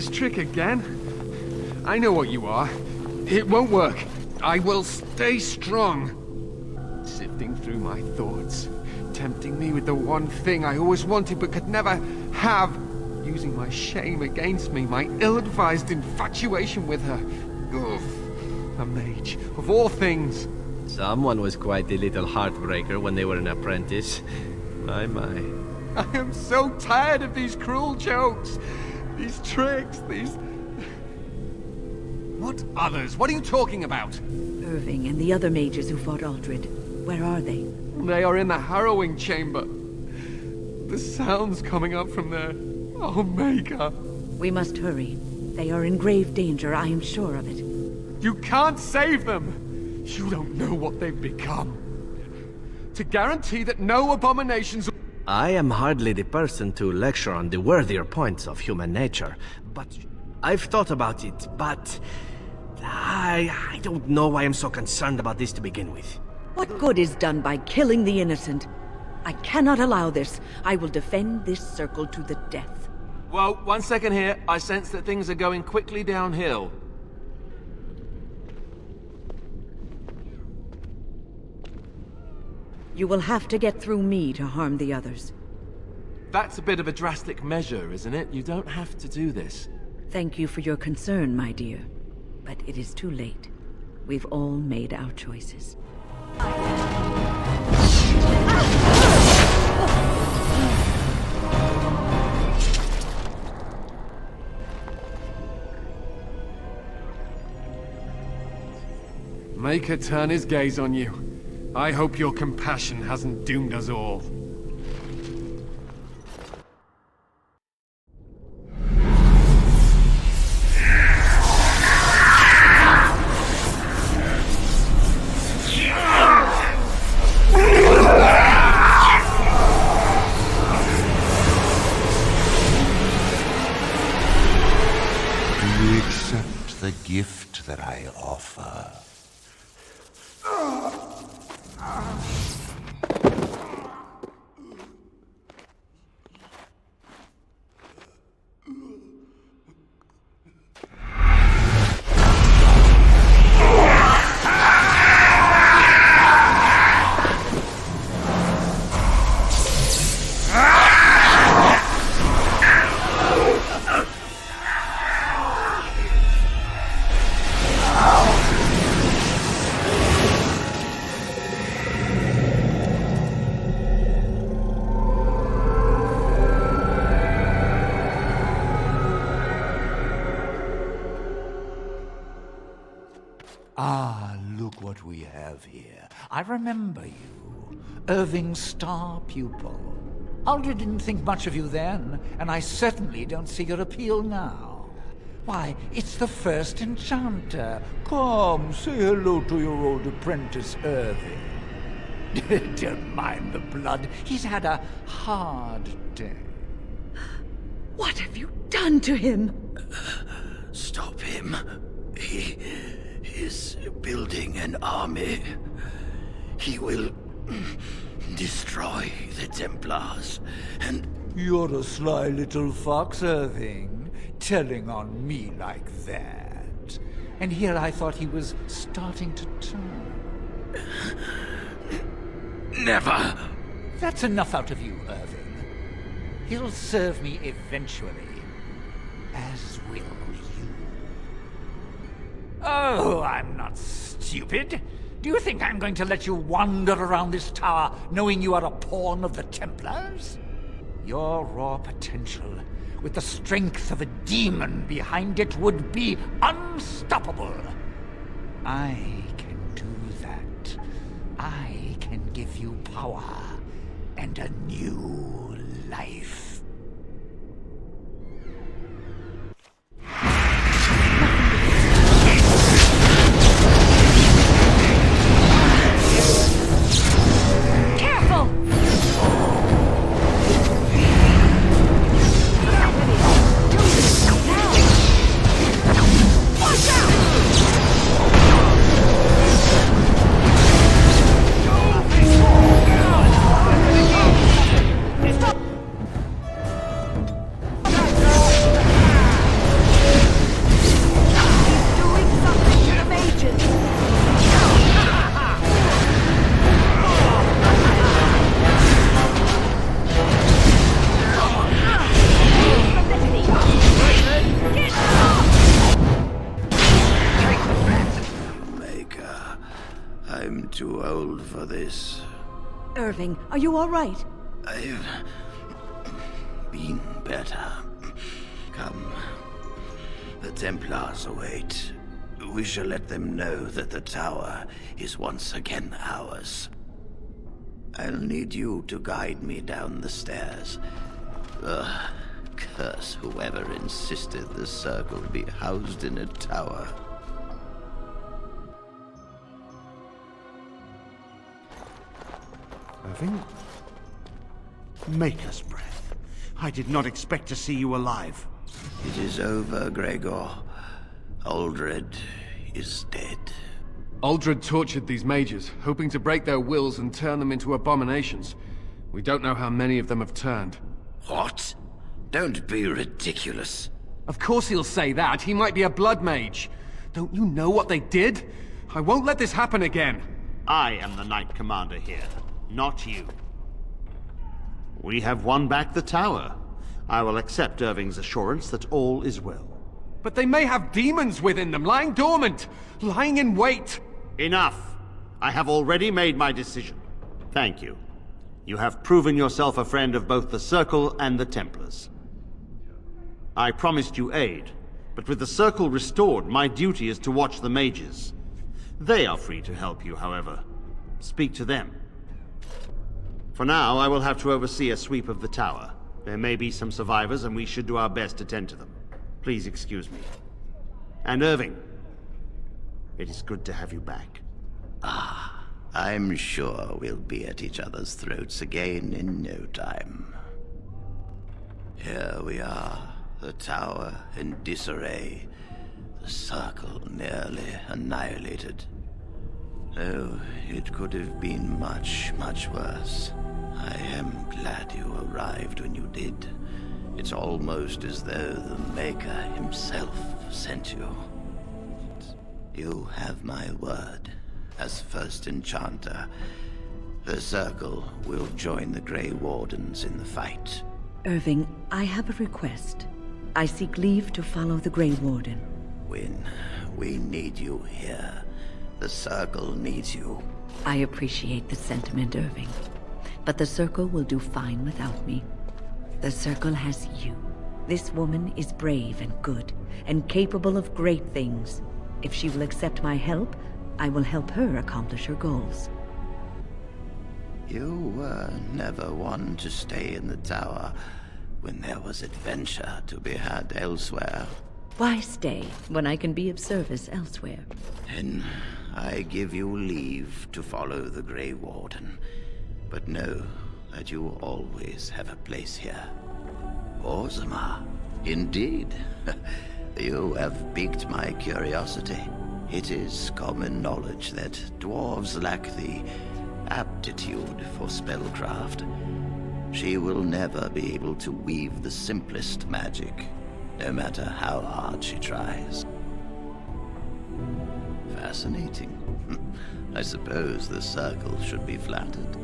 this trick again? I know what you are. It won't work. I will stay strong. Sifting through my thoughts, tempting me with the one thing I always wanted but could never have, using my shame against me, my ill-advised infatuation with her. Ugh, a mage, of all things. Someone was quite a little heartbreaker when they were an apprentice. My. I am so tired of these cruel jokes, these tricks, these... What others? What are you talking about? Irving and the other mages who fought Aldred. Where are they? They are in the harrowing chamber. The sounds coming up from there. Oh, Maker. We must hurry. They are in grave danger, I am sure of it. You can't save them! You don't know what they've become. To guarantee that no abominations... I am hardly the person to lecture on the worthier points of human nature, but I've thought about it, but... I don't know why I'm so concerned about this to begin with. What good is done by killing the innocent? I cannot allow this. I will defend this circle to the death. Well, 1 second here. I sense that things are going quickly downhill. You will have to get through me to harm the others. That's a bit of a drastic measure, isn't it? You don't have to do this. Thank you for your concern, my dear. But it is too late. We've all made our choices. Maker turn his gaze on you. I hope your compassion hasn't doomed us all. Do you accept the gift that I offer? Ah, look what we have here. I remember you. Irving's star pupil. Aldred didn't think much of you then, and I certainly don't see your appeal now. Why, it's the first enchanter. Come, say hello to your old apprentice, Irving. Don't mind the blood. He's had a hard day. What have you done to him? Stop him. He is building an army. He will destroy the Templars, and... You're a sly little fox, Irving, telling on me like that. And here I thought he was starting to turn. Never! That's enough out of you, Irving. He'll serve me eventually, as will you. Oh, I'm not stupid. Do you think I'm going to let you wander around this tower knowing you are a pawn of the Templars? Your raw potential, with the strength of a demon behind it, would be unstoppable. I can do that. I can give you power and a new life. too old for this. Irving, are you all right? I've been better. Come. The Templars await. We shall let them know that the tower is once again ours. I'll need you to guide me down the stairs. Curse whoever insisted the circle be housed in a tower. Irving? Maker's breath. I did not expect to see you alive. It is over, Gregor. Aldred is dead. Aldred tortured these mages, hoping to break their wills and turn them into abominations. We don't know how many of them have turned. What? Don't be ridiculous. Of course he'll say that. He might be a blood mage. Don't you know what they did? I won't let this happen again. I am the Knight Commander here, not you. We have won back the tower. I will accept Irving's assurance that all is well. But they may have demons within them, lying dormant, lying in wait. Enough! I have already made my decision. Thank you. You have proven yourself a friend of both the Circle and the Templars. I promised you aid, but with the Circle restored, my duty is to watch the mages. They are free to help you, however. Speak to them. For now, I will have to oversee a sweep of the tower. There may be some survivors, and we should do our best to tend to them. Please excuse me. And Irving, it is good to have you back. I'm sure we'll be at each other's throats again in no time. Here we are, the tower in disarray, the circle nearly annihilated. Oh, it could have been much, much worse. I am glad you arrived when you did. It's almost as though the Maker himself sent you. You have my word. As first enchanter, the Circle will join the Grey Wardens in the fight. Irving, I have a request. I seek leave to follow the Grey Warden. When we need you here, the Circle needs you. I appreciate the sentiment, Irving. But the Circle will do fine without me. The Circle has you. This woman is brave and good, and capable of great things. If she will accept my help, I will help her accomplish her goals. You were never one to stay in the tower when there was adventure to be had elsewhere. Why stay when I can be of service elsewhere? Then I give you leave to follow the Grey Warden. But know that you always have a place here. Orzammar, indeed. You have piqued my curiosity. It is common knowledge that dwarves lack the aptitude for spellcraft. She will never be able to weave the simplest magic, no matter how hard she tries. Fascinating. I suppose the Circle should be flattered.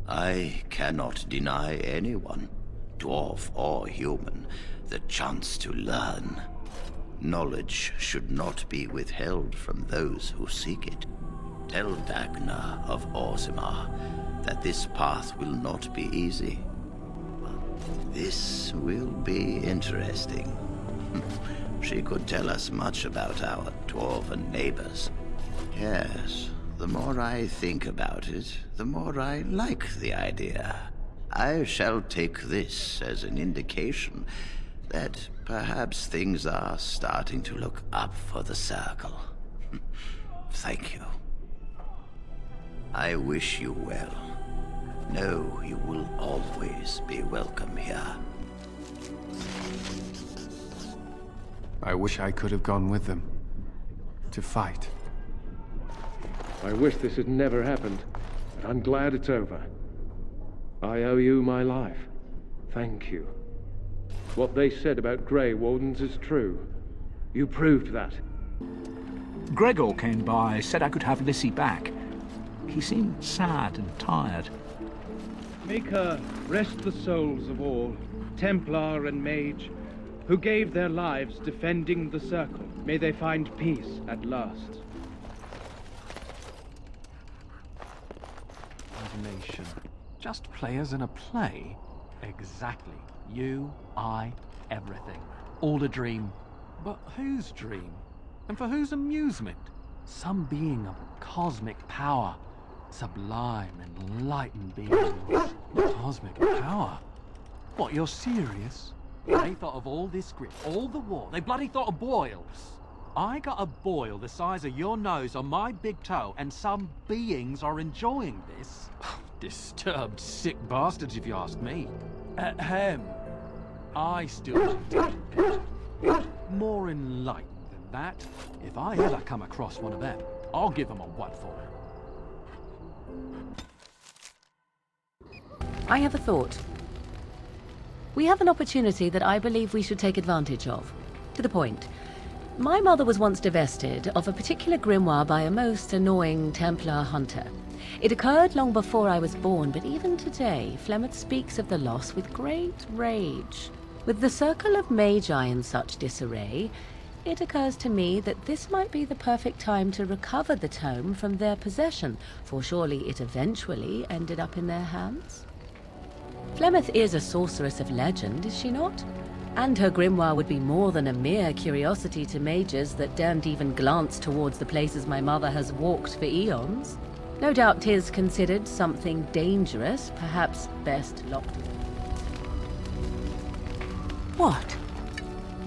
I cannot deny anyone, dwarf or human, the chance to learn. Knowledge should not be withheld from those who seek it. Tell Dagna of Orzammar that this path will not be easy. But this will be interesting. She could tell us much about our dwarven neighbors. Yes, the more I think about it, the more I like the idea. I shall take this as an indication that perhaps things are starting to look up for the Circle. Thank you. I wish you well. Know you will always be welcome here. I wish I could have gone with them. To fight. I wish this had never happened, but I'm glad it's over. I owe you my life. Thank you. What they said about Grey Wardens is true. You proved that. Gregor came by, said I could have Lissy back. He seemed sad and tired. Make her rest the souls of all, Templar and Mage, who gave their lives defending the Circle. May they find peace at last. imagination. Just players in a play. Exactly. You, I, everything. All a dream. But whose dream? And for whose amusement? Some being of cosmic power. Sublime, enlightened beings. Cosmic power? What, you're serious? They thought of all this grit, all the war. They bloody thought of boils. I got a boil the size of your nose on my big toe, and some beings are enjoying this? Disturbed, sick bastards, if you ask me. Ahem. I still maintain more enlightened than that. If I ever come across one of them, I'll give them a what for it. I have a thought. We have an opportunity that I believe we should take advantage of. To the point. My mother was once divested of a particular grimoire by a most annoying Templar hunter. It occurred long before I was born, but even today, Flemeth speaks of the loss with great rage. With the circle of magi in such disarray, it occurs to me that this might be the perfect time to recover the tome from their possession, for surely it eventually ended up in their hands. Flemeth is a sorceress of legend, is she not? And her grimoire would be more than a mere curiosity to mages that daren't even glance towards the places my mother has walked for eons. No doubt 'tis considered something dangerous, perhaps best locked. What?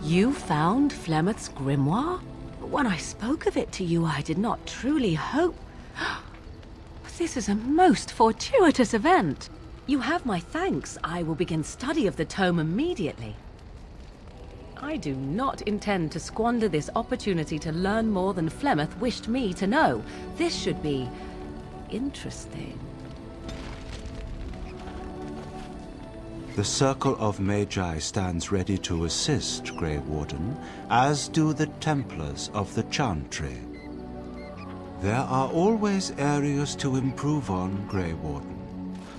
You found Flemeth's grimoire? When I spoke of it to you, I did not truly hope... This is a most fortuitous event. You have my thanks. I will begin study of the tome immediately. I do not intend to squander this opportunity to learn more than Flemeth wished me to know. This should be interesting. The Circle of Magi stands ready to assist, Grey Warden, as do the Templars of the Chantry. There are always areas to improve on, Grey Warden.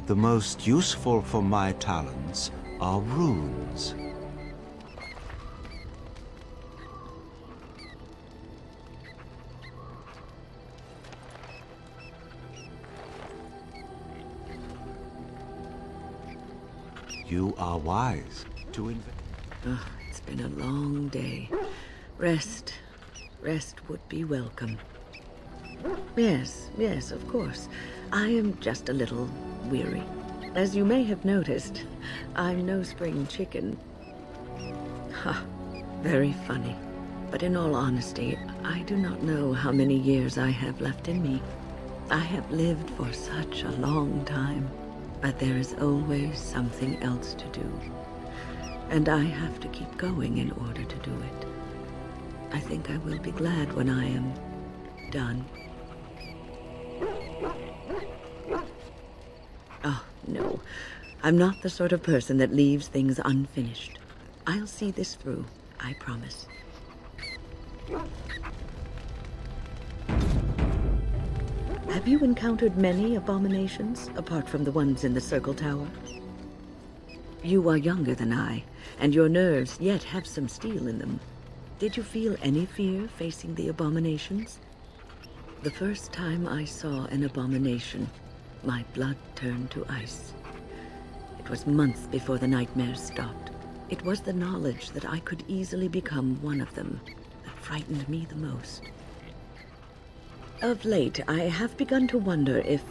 The most useful for my talents are runes. You are wise to invest. Oh, it's been a long day. Rest would be welcome. Yes, of course. I am just a little weary. As you may have noticed, I'm no spring chicken. Ha, very funny. But in all honesty, I do not know how many years I have left in me. I have lived for such a long time. But there is always something else to do. And I have to keep going in order to do it. I think I will be glad when I am done. Oh, no. I'm not the sort of person that leaves things unfinished. I'll see this through, I promise. Have you encountered many abominations, apart from the ones in the Circle Tower? You are younger than I, and your nerves yet have some steel in them. Did you feel any fear facing the abominations? The first time I saw an abomination, my blood turned to ice. It was months before the nightmares stopped. It was the knowledge that I could easily become one of them that frightened me the most. Of late, I have begun to wonder if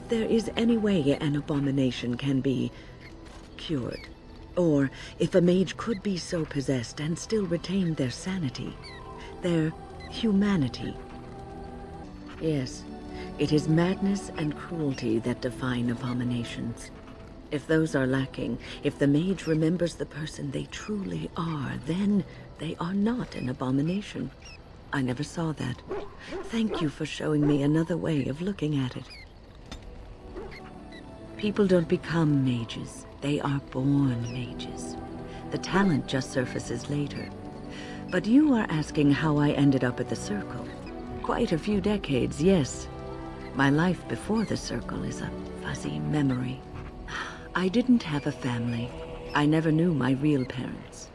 there is any way an abomination can be cured. Or if a mage could be so possessed and still retain their sanity, their humanity. Yes, it is madness and cruelty that define abominations. If those are lacking, if the mage remembers the person they truly are, then they are not an abomination. I never saw that. Thank you for showing me another way of looking at it. People don't become mages. They are born mages. The talent just surfaces later. But you are asking how I ended up at the Circle. Quite a few decades, yes. My life before the Circle is a fuzzy memory. I didn't have a family. I never knew my real parents.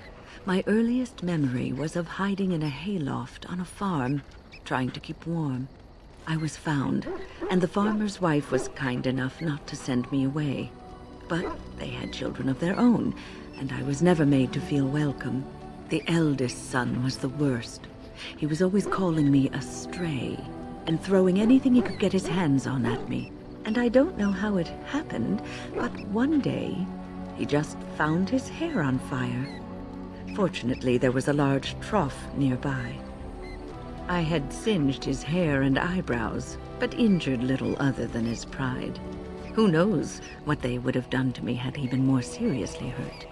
My earliest memory was of hiding in a hayloft on a farm, trying to keep warm. I was found, and the farmer's wife was kind enough not to send me away. But they had children of their own, and I was never made to feel welcome. The eldest son was the worst. He was always calling me a stray, and throwing anything he could get his hands on at me. And I don't know how it happened, but one day, he just found his hair on fire. Fortunately, there was a large trough nearby. I had singed his hair and eyebrows, but injured little other than his pride. Who knows what they would have done to me had he been more seriously hurt.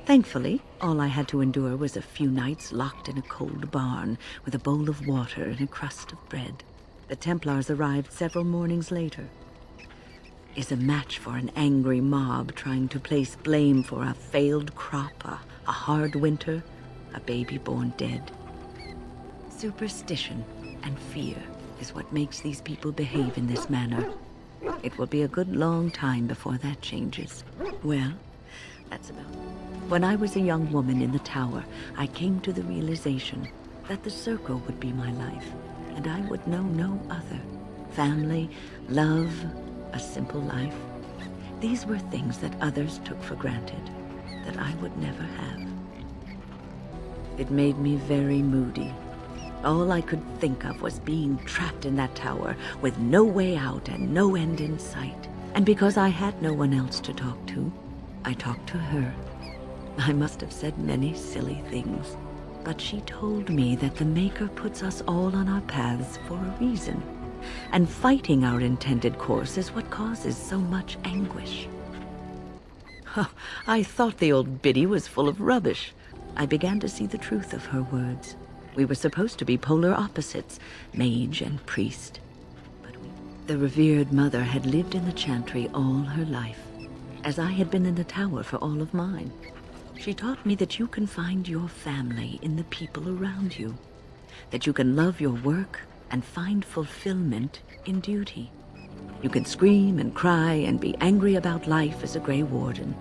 Thankfully, all I had to endure was a few nights locked in a cold barn with a bowl of water and a crust of bread. The Templars arrived several mornings later. Is a match for an angry mob trying to place blame for a failed crop, a hard winter, a baby born dead. Superstition and fear is what makes these people behave in this manner. It will be a good long time before that changes. Well, that's about it. When I was a young woman in the tower, I came to the realization that the circle would be my life, and I would know no other. Family, love, a simple life. These were things that others took for granted, that I would never have. It made me very moody. All I could think of was being trapped in that tower with no way out and no end in sight. And because I had no one else to talk to, I talked to her. I must have said many silly things, but she told me that the Maker puts us all on our paths for a reason, and fighting our intended course is what causes so much anguish. I thought the old biddy was full of rubbish. I began to see the truth of her words. We were supposed to be polar opposites, mage and priest. But the revered mother had lived in the chantry all her life, as I had been in the tower for all of mine. She taught me that you can find your family in the people around you, that you can love your work and find fulfillment in duty. You can scream and cry and be angry about life as a Grey Warden,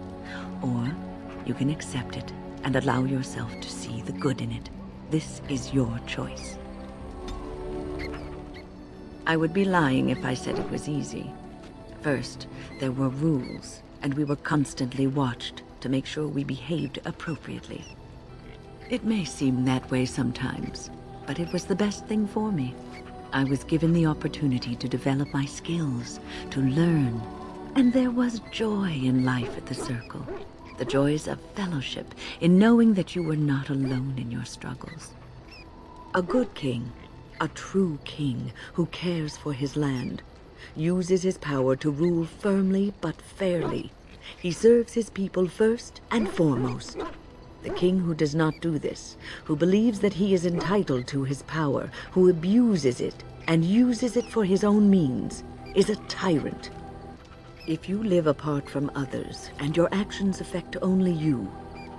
or you can accept it and allow yourself to see the good in it. This is your choice. I would be lying if I said it was easy. First, there were rules, and we were constantly watched to make sure we behaved appropriately. It may seem that way sometimes, but it was the best thing for me. I was given the opportunity to develop my skills, to learn, and there was joy in life at the Circle. The joys of fellowship, in knowing that you were not alone in your struggles. A good king, a true king who cares for his land, uses his power to rule firmly but fairly. He serves his people first and foremost. The king who does not do this, who believes that he is entitled to his power, who abuses it and uses it for his own means, is a tyrant. If you live apart from others, and your actions affect only you,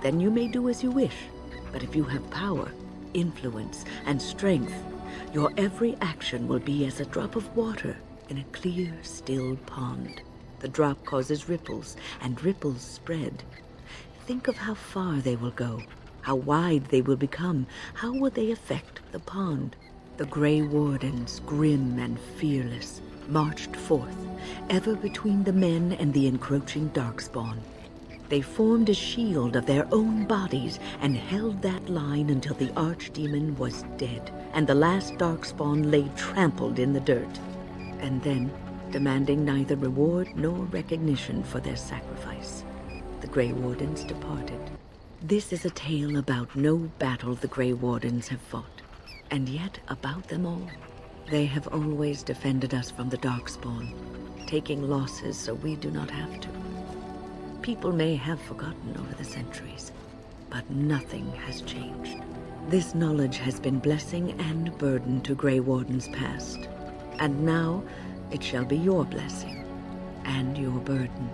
then you may do as you wish. But if you have power, influence, and strength, your every action will be as a drop of water in a clear, still pond. The drop causes ripples, and ripples spread. Think of how far they will go, how wide they will become, how will they affect the pond. The Grey Wardens, grim and fearless, marched forth, ever between the men and the encroaching Darkspawn. They formed a shield of their own bodies and held that line until the Archdemon was dead, and the last Darkspawn lay trampled in the dirt. And then, demanding neither reward nor recognition for their sacrifice, the Grey Wardens departed. This is a tale about no battle the Grey Wardens have fought, and yet about them all. They have always defended us from the Darkspawn, taking losses so we do not have to. People may have forgotten over the centuries, but nothing has changed. This knowledge has been blessing and burden to Grey Wardens past, and now it shall be your blessing and your burden.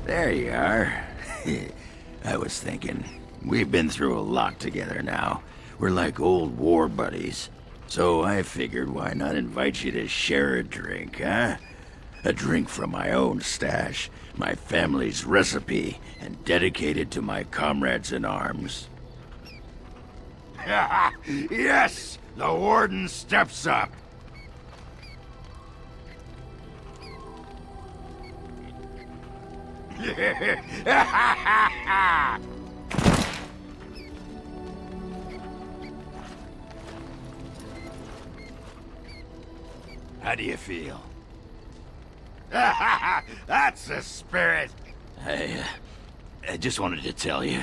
There you are. I was thinking, we've been through a lot together now. We're like old war buddies. So I figured why not invite you to share a drink, huh? A drink from my own stash, my family's recipe, and dedicated to my comrades in arms. Yes! The Warden steps up! How do you feel? That's the spirit! I just wanted to tell you,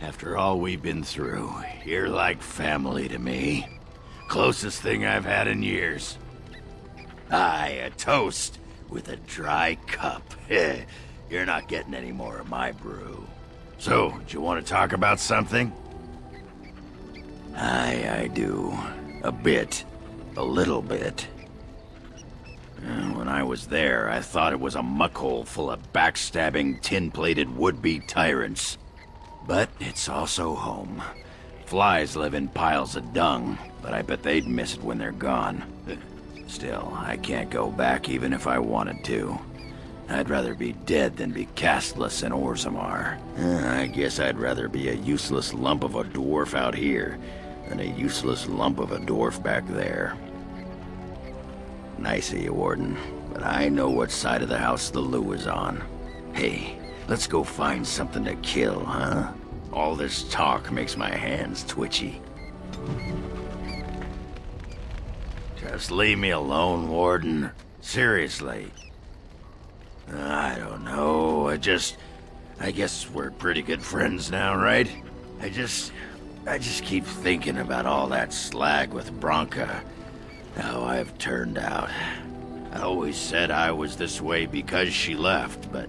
after all we've been through, you're like family to me. Closest thing I've had in years. Aye, a toast with a dry cup. You're not getting any more of my brew. So, do you want to talk about something? Aye, I do. A bit. A little bit. When I was there, I thought it was a muckhole full of backstabbing, tin-plated would-be tyrants. But it's also home. Flies live in piles of dung, but I bet they'd miss it when they're gone. Still, I can't go back even if I wanted to. I'd rather be dead than be castless in Orzammar. I guess I'd rather be a useless lump of a dwarf out here than a useless lump of a dwarf back there. Nice of you, Warden, but I know what side of the house the Lou is on. Hey, let's go find something to kill, huh? All this talk makes my hands twitchy. Just leave me alone, Warden. Seriously. I don't know, I guess we're pretty good friends now, right? I just keep thinking about all that slag with Bronca. How I've turned out. I always said I was this way because she left, but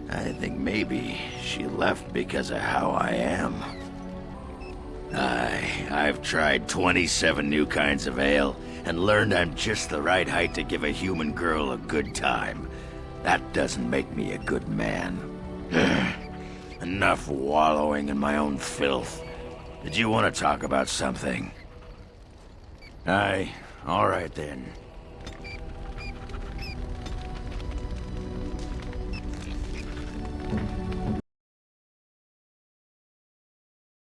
I think maybe she left because of how I am. I've tried 27 new kinds of ale and learned I'm just the right height to give a human girl a good time. That doesn't make me a good man. Enough wallowing in my own filth. Did you want to talk about something? Aye, all right then.